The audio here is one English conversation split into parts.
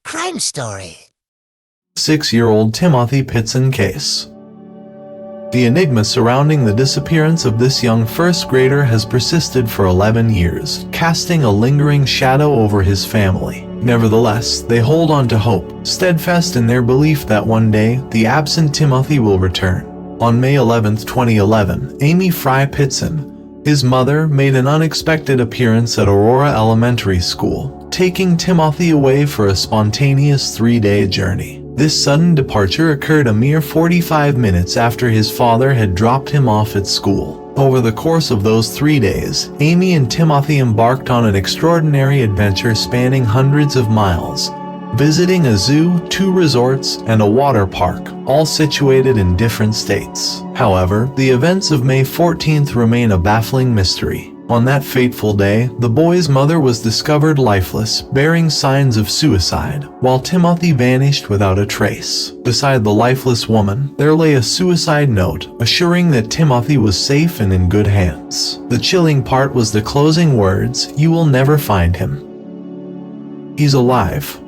crime story. 6-year-old Timmothy Pitzen case. The enigma surrounding the disappearance of this young first grader has persisted for 11 years, casting a lingering shadow over his family. Nevertheless, they hold on to hope, steadfast in their belief that one day, the absent Timothy will return. On May 11, 2011, Amy Frye-Pitzen, his mother, made an unexpected appearance at Aurora Elementary School, taking Timothy away for a spontaneous 3-day journey. This sudden departure occurred a mere 45 minutes after his father had dropped him off at school. Over the course of those 3 days, Amy and Timothy embarked on an extraordinary adventure spanning hundreds of miles, visiting a zoo, 2 resorts, and a water park, all situated in different states. However, the events of May 14th remain a baffling mystery. On that fateful day, the boy's mother was discovered lifeless, bearing signs of suicide, while Timothy vanished without a trace. Beside the lifeless woman, there lay a suicide note, assuring that Timothy was safe and in good hands. The chilling part was the closing words, "You will never find him. He's alive."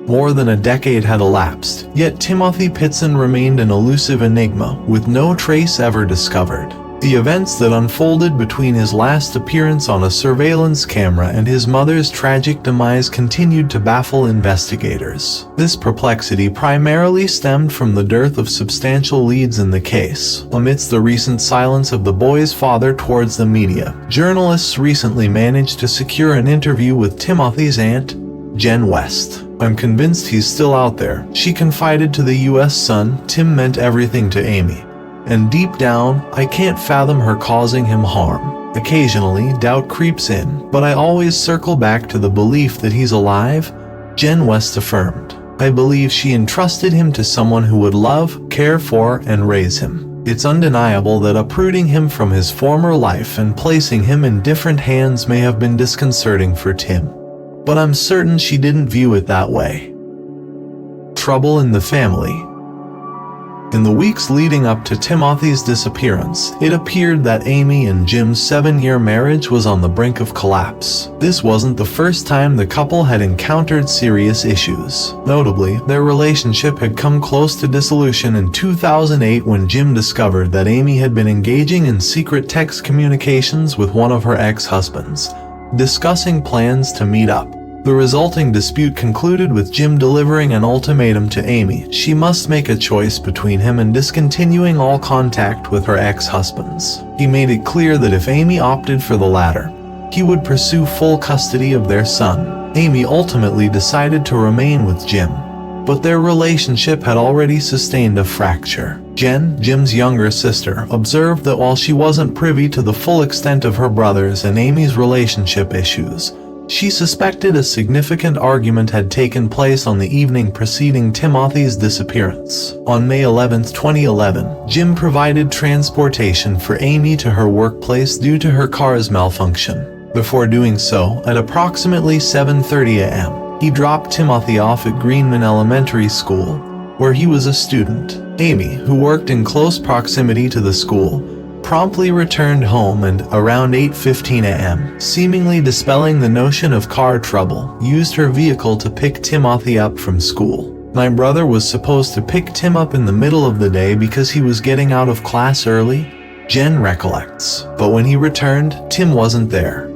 More than a decade had elapsed, yet Timmothy Pitzen remained an elusive enigma, with no trace ever discovered. The events that unfolded between his last appearance on a surveillance camera and his mother's tragic demise continued to baffle investigators. This perplexity primarily stemmed from the dearth of substantial leads in the case. Amidst the recent silence of the boy's father towards the media, journalists recently managed to secure an interview with Timothy's aunt, Jen West. "I'm convinced he's still out there," she confided to the U.S. Sun. "Tim meant everything to Amy. And deep down, I can't fathom her causing him harm. Occasionally, doubt creeps in, but I always circle back to the belief that he's alive," Jen West affirmed. "I believe she entrusted him to someone who would love, care for, and raise him. It's undeniable that uprooting him from his former life and placing him in different hands may have been disconcerting for Tim. But I'm certain she didn't view it that way." Trouble in the family. In the weeks leading up to Timothy's disappearance, it appeared that Amy and Jim's 7-year marriage was on the brink of collapse. This wasn't the first time the couple had encountered serious issues. Notably, their relationship had come close to dissolution in 2008 when Jim discovered that Amy had been engaging in secret text communications with one of her ex-husbands, discussing plans to meet up. The resulting dispute concluded with Jim delivering an ultimatum to Amy. She must make a choice between him and discontinuing all contact with her ex-husbands. He made it clear that if Amy opted for the latter, he would pursue full custody of their son. Amy ultimately decided to remain with Jim, but their relationship had already sustained a fracture. Jen, Jim's younger sister, observed that while she wasn't privy to the full extent of her brother's and Amy's relationship issues, she suspected a significant argument had taken place on the evening preceding Timothy's disappearance. On May 11, 2011, Jim provided transportation for Amy to her workplace due to her car's malfunction. Before doing so, at approximately 7:30 a.m., he dropped Timothy off at Greenman Elementary School, where he was a student. Amy, who worked in close proximity to the school, promptly returned home and, around 8:15 a.m., seemingly dispelling the notion of car trouble, used her vehicle to pick Timothy up from school. "My brother was supposed to pick Tim up in the middle of the day because he was getting out of class early," Jen recollects. "But when he returned, Tim wasn't there."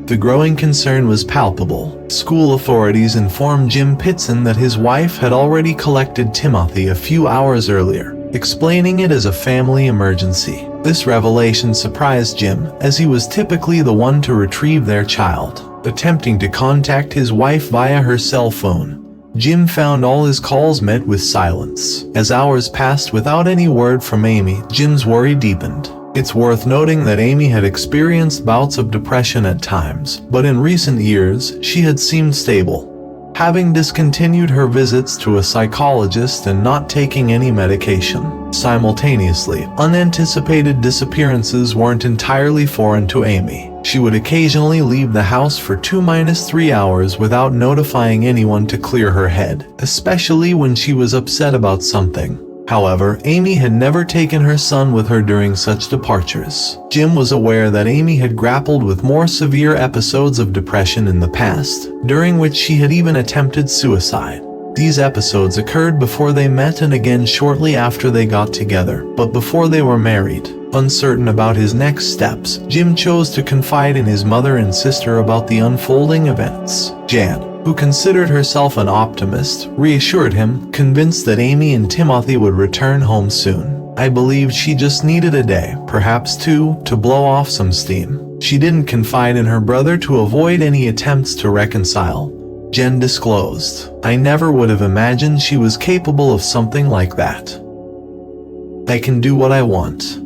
The growing concern was palpable. School authorities informed Jim Pitzen that his wife had already collected Timothy a few hours earlier, explaining it as a family emergency. This revelation surprised Jim, as he was typically the one to retrieve their child. Attempting to contact his wife via her cell phone, Jim found all his calls met with silence. As hours passed without any word from Amy, Jim's worry deepened. It's worth noting that Amy had experienced bouts of depression at times, but in recent years, she had seemed stable, having discontinued her visits to a psychologist and not taking any medication. Simultaneously, unanticipated disappearances weren't entirely foreign to Amy. She would occasionally leave the house for 2-3 hours without notifying anyone to clear her head, especially when she was upset about something. However, Amy had never taken her son with her during such departures. Jim was aware that Amy had grappled with more severe episodes of depression in the past, during which she had even attempted suicide. These episodes occurred before they met and again shortly after they got together, but before they were married. Uncertain about his next steps, Jim chose to confide in his mother and sister about the unfolding events. Jan, who considered herself an optimist, reassured him, convinced that Amy and Timothy would return home soon. I believed she just needed a day, perhaps two, to blow off some steam. She didn't confide in her brother to avoid any attempts to reconcile. Jen disclosed, I never would have imagined she was capable of something like that. I can do what I want.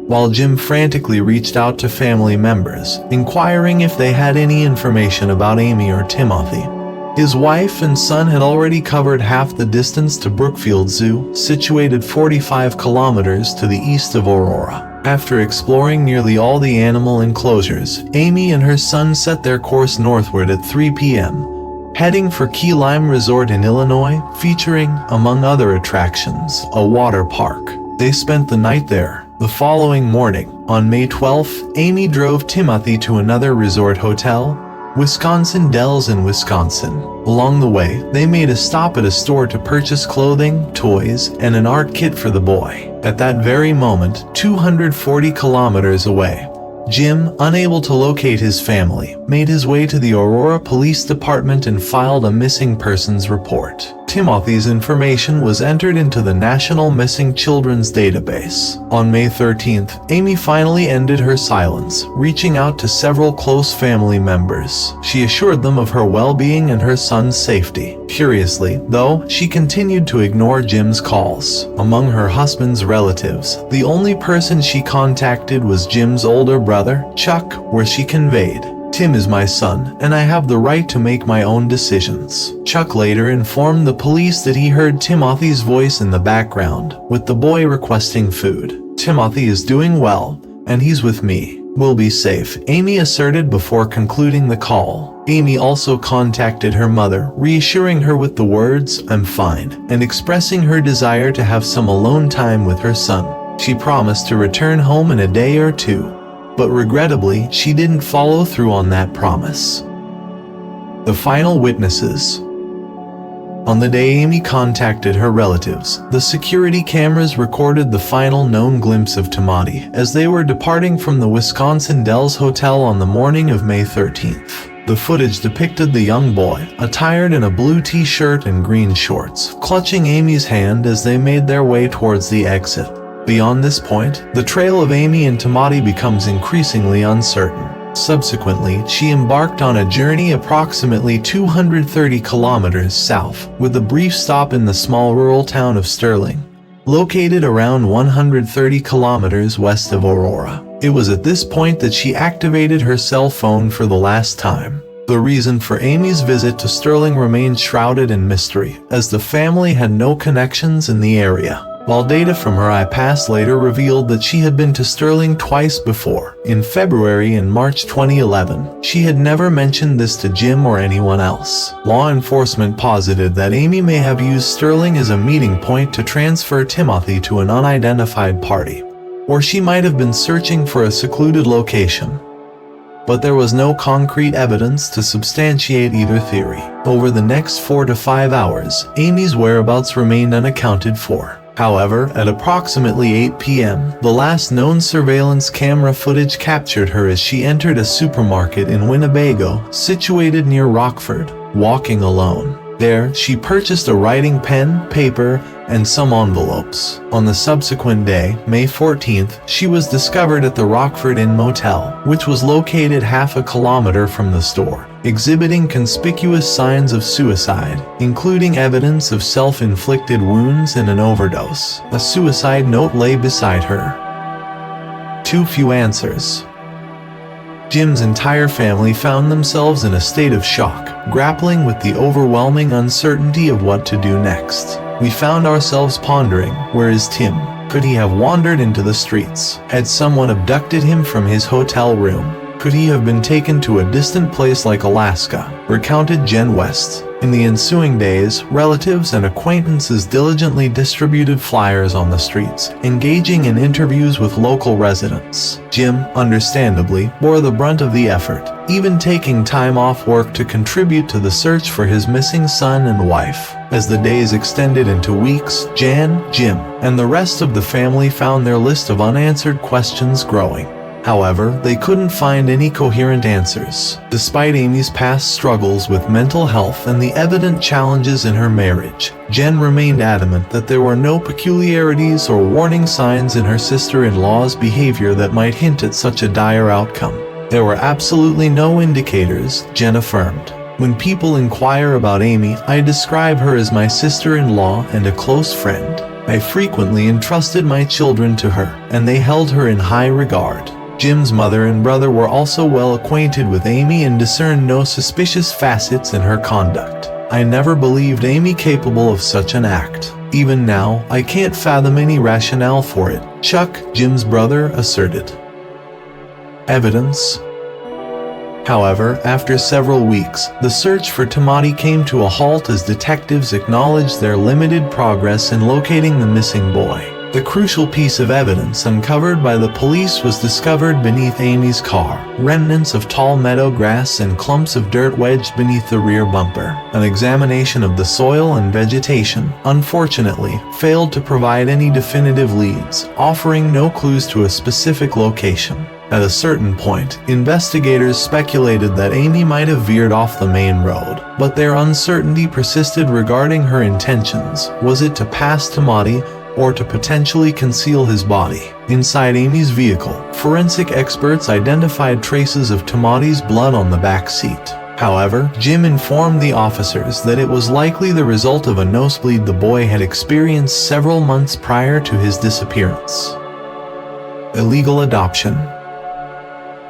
While Jim frantically reached out to family members, inquiring if they had any information about Amy or Timothy, his wife and son had already covered half the distance to Brookfield Zoo, situated 45 kilometers to the east of Aurora. After exploring nearly all the animal enclosures, Amy and her son set their course northward at 3 p.m., heading for Key Lime Resort in Illinois, featuring, among other attractions, a water park. They spent the night there. The following morning, on May 12th, Amy drove Timothy to another resort hotel, Wisconsin Dells in Wisconsin. Along the way, they made a stop at a store to purchase clothing, toys, and an art kit for the boy. At that very moment, 240 kilometers away, Jim, unable to locate his family, made his way to the Aurora Police Department and filed a missing persons report. Timothy's information was entered into the National Missing Children's Database. On May 13th, Amy finally ended her silence, reaching out to several close family members. She assured them of her well-being and her son's safety. Curiously, though, she continued to ignore Jim's calls. Among her husband's relatives, the only person she contacted was Jim's older brother, Chuck, where she conveyed, Tim is my son, and I have the right to make my own decisions. Chuck later informed the police that he heard Timothy's voice in the background, with the boy requesting food. Timothy is doing well, and he's with me. We'll be safe, Amy asserted before concluding the call. Amy also contacted her mother, reassuring her with the words, I'm fine, and expressing her desire to have some alone time with her son. She promised to return home in a day or two, but regrettably, she didn't follow through on that promise. The final witnesses. On the day Amy contacted her relatives, the security cameras recorded the final known glimpse of Timothy as they were departing from the Wisconsin Dells Hotel on the morning of May 13th. The footage depicted the young boy, attired in a blue t-shirt and green shorts, clutching Amy's hand as they made their way towards the exit. Beyond this point, the trail of Amy and Timothy becomes increasingly uncertain. Subsequently, she embarked on a journey approximately 230 kilometers south, with a brief stop in the small rural town of Sterling, located around 130 kilometers west of Aurora. It was at this point that she activated her cell phone for the last time. The reason for Amy's visit to Sterling remained shrouded in mystery, as the family had no connections in the area. While data from her iPass later revealed that she had been to Sterling twice before, in February and March 2011, she had never mentioned this to Jim or anyone else. Law enforcement posited that Amy may have used Sterling as a meeting point to transfer Timothy to an unidentified party, or she might have been searching for a secluded location. But there was no concrete evidence to substantiate either theory. Over the next 4 to 5 hours, Amy's whereabouts remained unaccounted for. However, at approximately 8 p.m., the last known surveillance camera footage captured her as she entered a supermarket in Winnebago, situated near Rockford, walking alone. There, she purchased a writing pen, paper, and some envelopes. On the subsequent day, May 14th, she was discovered at the Rockford Inn Motel, which was located half a kilometer from the store, exhibiting conspicuous signs of suicide, including evidence of self-inflicted wounds and an overdose. A suicide note lay beside her. Too few answers. Jim's entire family found themselves in a state of shock, grappling with the overwhelming uncertainty of what to do next. We found ourselves pondering, where is Tim? Could he have wandered into the streets? Had someone abducted him from his hotel room? Could he have been taken to a distant place like Alaska? Recounted Jen West. In the ensuing days, relatives and acquaintances diligently distributed flyers on the streets, engaging in interviews with local residents. Jim, understandably, bore the brunt of the effort, even taking time off work to contribute to the search for his missing son and wife. As the days extended into weeks, Jan, Jim, and the rest of the family found their list of unanswered questions growing. However, they couldn't find any coherent answers. Despite Amy's past struggles with mental health and the evident challenges in her marriage, Jen remained adamant that there were no peculiarities or warning signs in her sister-in-law's behavior that might hint at such a dire outcome. There were absolutely no indicators, Jen affirmed. When people inquire about Amy, I describe her as my sister-in-law and a close friend. I frequently entrusted my children to her, and they held her in high regard. Jim's mother and brother were also well acquainted with Amy and discerned no suspicious facets in her conduct. I never believed Amy capable of such an act. Even now, I can't fathom any rationale for it, Chuck, Jim's brother, asserted. Evidence. However, after several weeks, the search for Timmothy came to a halt as detectives acknowledged their limited progress in locating the missing boy. The crucial piece of evidence uncovered by the police was discovered beneath Amy's car, remnants of tall meadow grass and clumps of dirt wedged beneath the rear bumper. An examination of the soil and vegetation, unfortunately, failed to provide any definitive leads, offering no clues to a specific location. At a certain point, investigators speculated that Amy might have veered off the main road, but their uncertainty persisted regarding her intentions. Was it to pass Timmothy, or to potentially conceal his body? Inside Amy's vehicle, forensic experts identified traces of Timothy's blood on the back seat. However, Jim informed the officers that it was likely the result of a nosebleed the boy had experienced several months prior to his disappearance. Illegal adoption.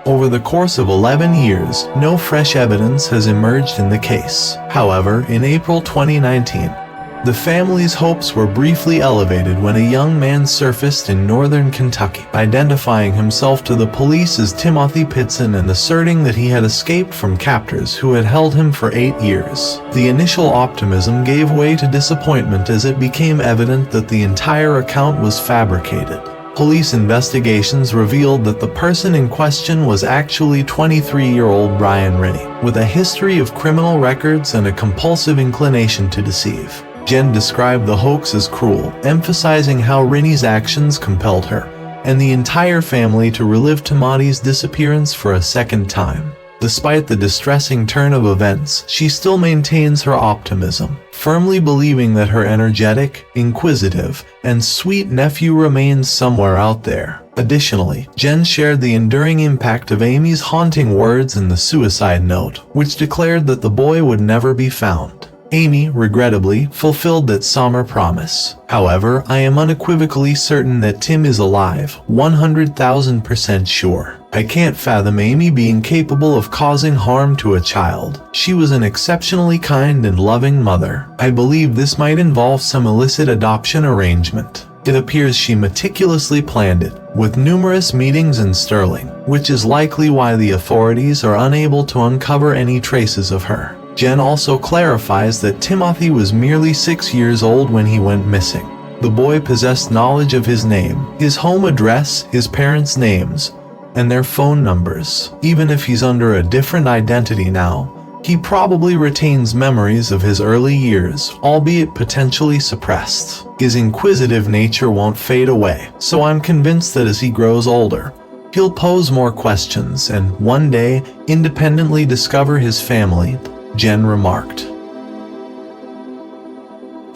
Over the course of 11 years, no fresh evidence has emerged in the case. However, in April 2019, the family's hopes were briefly elevated when a young man surfaced in northern Kentucky, identifying himself to the police as Timmothy Pitzen and asserting that he had escaped from captors who had held him for 8 years. The initial optimism gave way to disappointment as it became evident that the entire account was fabricated. Police investigations revealed that the person in question was actually 23-year-old Brian Rennie, with a history of criminal records and a compulsive inclination to deceive. Jen described the hoax as cruel, emphasizing how Rennie's actions compelled her and the entire family to relive Timothy's disappearance for a second time. Despite the distressing turn of events, she still maintains her optimism, firmly believing that her energetic, inquisitive, and sweet nephew remains somewhere out there. Additionally, Jen shared the enduring impact of Amy's haunting words in the suicide note, which declared that the boy would never be found. Amy, regrettably, fulfilled that somber promise. However, I am unequivocally certain that Tim is alive, 100,000% sure. I can't fathom Amy being capable of causing harm to a child. She was an exceptionally kind and loving mother. I believe this might involve some illicit adoption arrangement. It appears she meticulously planned it, with numerous meetings in Sterling, which is likely why the authorities are unable to uncover any traces of her. Jen also clarifies that Timmothy was merely 6 years old when he went missing. The boy possessed knowledge of his name, his home address, his parents' names, and their phone numbers. Even if he's under a different identity now, he probably retains memories of his early years, albeit potentially suppressed. His inquisitive nature won't fade away, so I'm convinced that as he grows older, he'll pose more questions and, one day, independently discover his family, Jen remarked.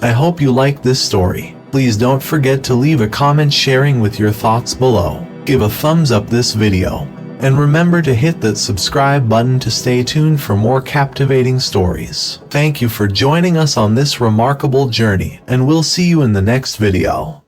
I hope you liked this story. Please don't forget to leave a comment sharing with your thoughts below. Give a thumbs up this video, and remember to hit that subscribe button to stay tuned for more captivating stories. Thank you for joining us on this remarkable journey, and we'll see you in the next video.